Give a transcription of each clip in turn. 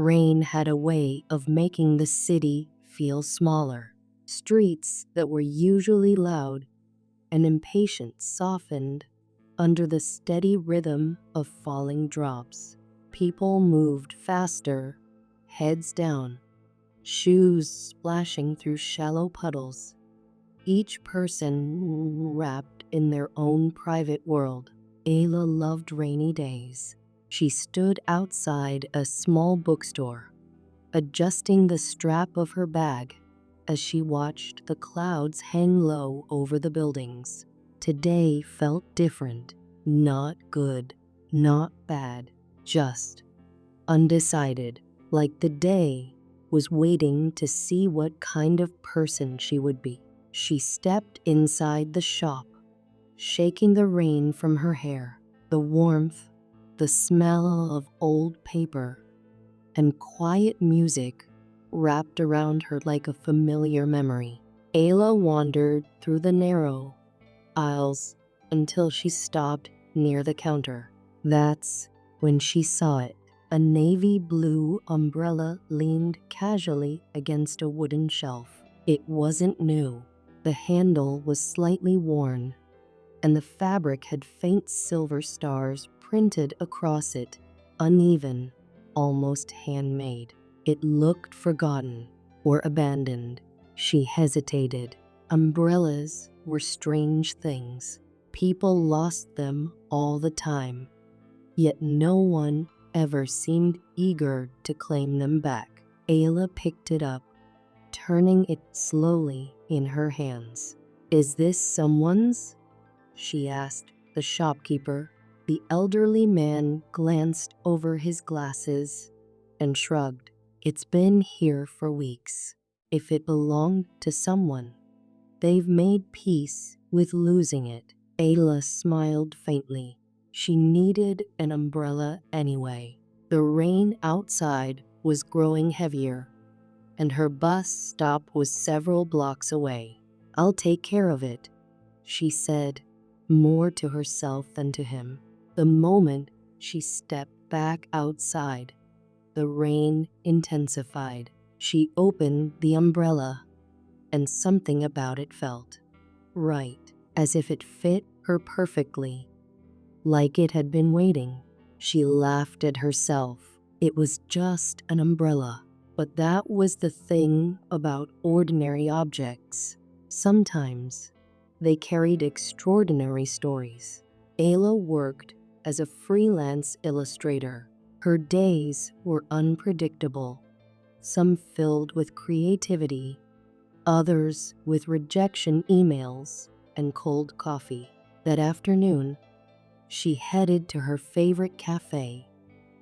Rain had a way of making the city feel smaller. Streets that were usually loud and impatient softened under the steady rhythm of falling drops. People moved faster, heads down, shoes splashing through shallow puddles, each person wrapped in their own private world. Ayla loved rainy days. She stood outside a small bookstore, adjusting the strap of her bag as she watched the clouds hang low over the buildings. Today felt different. Not good, not bad, just undecided, like the day was waiting to see what kind of person she would be. She stepped inside the shop, shaking the rain from her hair. The warmth, the smell of old paper, and quiet music wrapped around her like a familiar memory. Ayla wandered through the narrow aisles until she stopped near the counter. That's when she saw it. A navy blue umbrella leaned casually against a wooden shelf. It wasn't new. The handle was slightly worn, and the fabric had faint silver stars printed across it, uneven, almost handmade. It looked forgotten or abandoned. She hesitated. Umbrellas were strange things. People lost them all the time, yet no one ever seemed eager to claim them back. Ayla picked it up, turning it slowly in her hands. "Is this someone's?" she asked the shopkeeper. The elderly man glanced over his glasses and shrugged. "It's been here for weeks. If it belonged to someone, they've made peace with losing it." Ayla smiled faintly. She needed an umbrella anyway. The rain outside was growing heavier, and her bus stop was several blocks away. "I'll take care of it," she said, more to herself than to him. The moment she stepped back outside, the rain intensified. She opened the umbrella, and something about it felt right, as if it fit her perfectly, like it had been waiting. She laughed at herself. It was just an umbrella, but that was the thing about ordinary objects. Sometimes they carried extraordinary stories. Ayla worked as a freelance illustrator. Her days were unpredictable, some filled with creativity, others with rejection emails and cold coffee. That afternoon, she headed to her favorite cafe,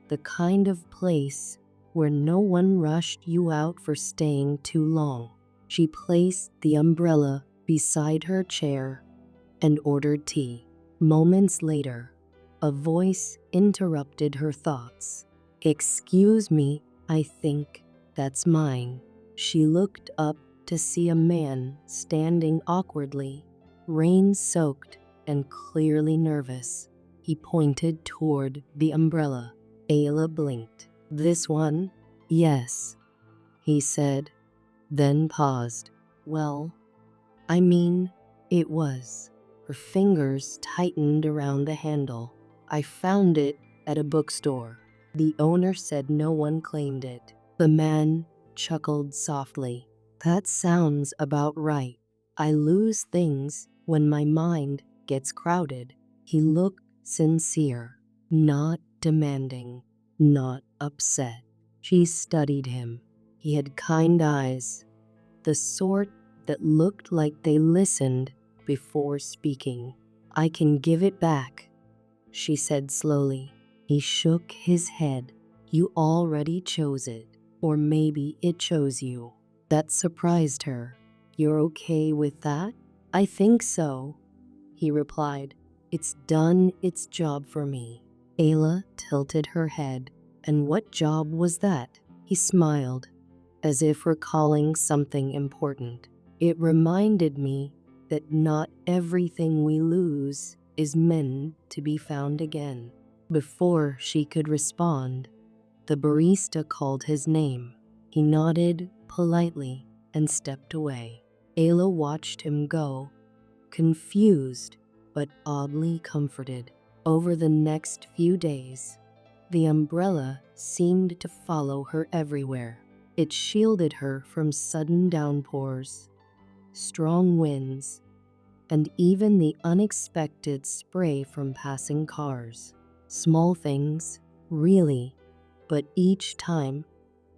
the kind of place where no one rushed you out for staying too long. She placed the umbrella beside her chair and ordered tea. Moments later, a voice interrupted her thoughts. "Excuse me, I think that's mine." She looked up to see a man standing awkwardly, rain-soaked and clearly nervous. He pointed toward the umbrella. Ayla blinked. "This one?" "Yes," he said, then paused. "Well, I mean, it was." Her fingers tightened around the handle. "I found it at a bookstore. The owner said no one claimed it." The man chuckled softly. "That sounds about right. I lose things when my mind gets crowded." He looked sincere, not demanding, not upset. She studied him. He had kind eyes, the sort that looked like they listened before speaking. "I can give it back," she said slowly. He shook his head. "You already chose it, or maybe it chose you." That surprised her. "You're okay with that?" "I think so," he replied. "It's done its job for me." Ayla tilted her head. "And what job was that?" He smiled, as if recalling something important. "It reminded me that not everything we lose is meant to be found again." Before she could respond, The barista called his name. He nodded politely and stepped away. Ayla watched him go, confused but oddly comforted. Over the next few days, the umbrella seemed to follow her everywhere. It shielded her from sudden downpours, strong winds, and even the unexpected spray from passing cars. Small things, really, but each time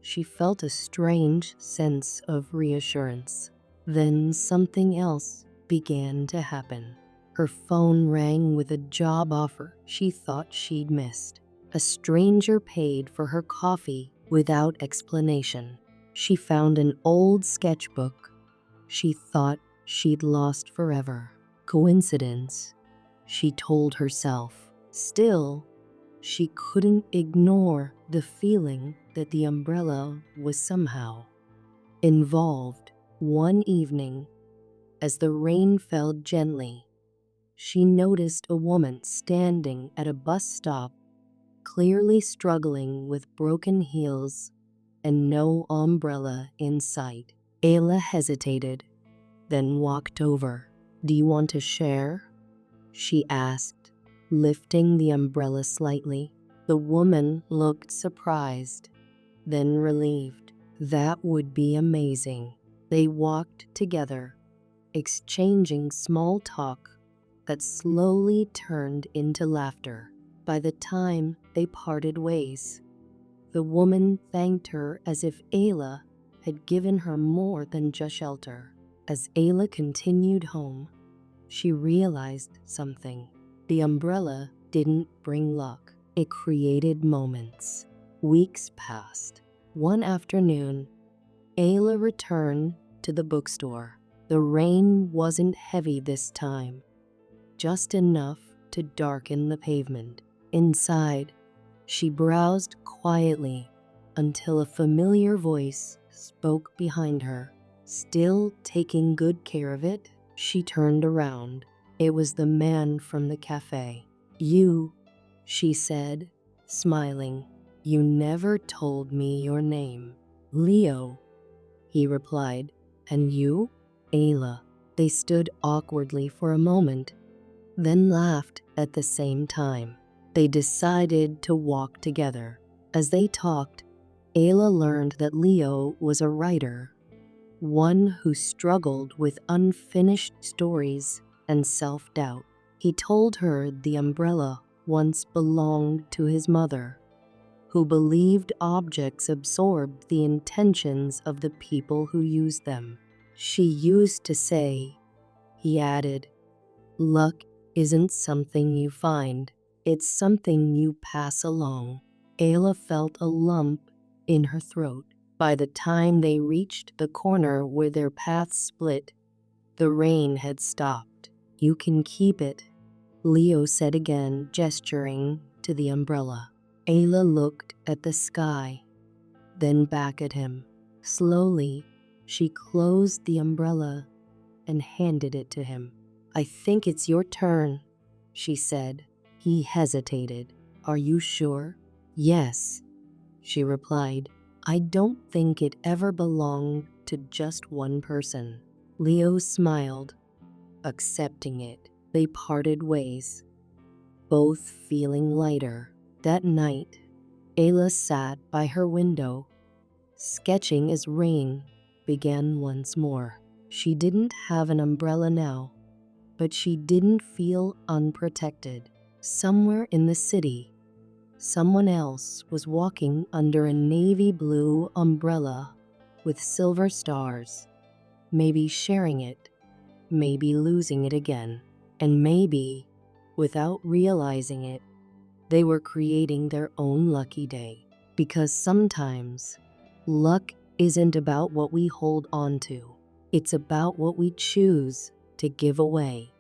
she felt a strange sense of reassurance. Then something else began to happen. Her phone rang with a job offer she thought she'd missed. A stranger paid for her coffee without explanation. She found an old sketchbook she thought she'd lost forever. Coincidence, she told herself. Still, she couldn't ignore the feeling that the umbrella was somehow involved. One evening, as the rain fell gently, she noticed a woman standing at a bus stop, clearly struggling with broken heels and no umbrella in sight. Ayla hesitated, then walked over. "Do you want to share?" she asked, lifting the umbrella slightly. The woman looked surprised, then relieved. "That would be amazing." They walked together, exchanging small talk that slowly turned into laughter. By the time they parted ways, the woman thanked her as if Ayla had given her more than just shelter. As Ayla continued home, she realized something. The umbrella didn't bring luck. It created moments. Weeks passed. One afternoon, Ayla returned to the bookstore. The rain wasn't heavy this time, just enough to darken the pavement. Inside, she browsed quietly until a familiar voice spoke behind her. Still taking good care of it, she turned around. It was the man from the cafe. "You," she said, smiling. "You never told me your name." "Leo," he replied. "And you?" "Ayla." They stood awkwardly for a moment, then laughed at the same time. They decided to walk together. As they talked, Ayla learned that Leo was a writer, one who struggled with unfinished stories and self-doubt. He told her the umbrella once belonged to his mother, who believed objects absorbed the intentions of the people who used them. She used to say, he added, "Luck isn't something you find, it's something you pass along." Ayla felt a lump in her throat. By the time they reached the corner where their paths split, the rain had stopped. "You can keep it," Leo said again, gesturing to the umbrella. Ayla looked at the sky, then back at him. Slowly, she closed the umbrella and handed it to him. "I think it's your turn," she said. He hesitated. "Are you sure?" "Yes," she replied. "I don't think it ever belonged to just one person." Leo smiled, accepting it. They parted ways, both feeling lighter. That night, Ayla sat by her window, sketching as rain began once more. She didn't have an umbrella now, but she didn't feel unprotected. Somewhere in the city, someone else was walking under a navy blue umbrella with silver stars, maybe sharing it, maybe losing it again, and maybe, without realizing it, they were creating their own lucky day. Because sometimes, luck isn't about what we hold on to, it's about what we choose to give away.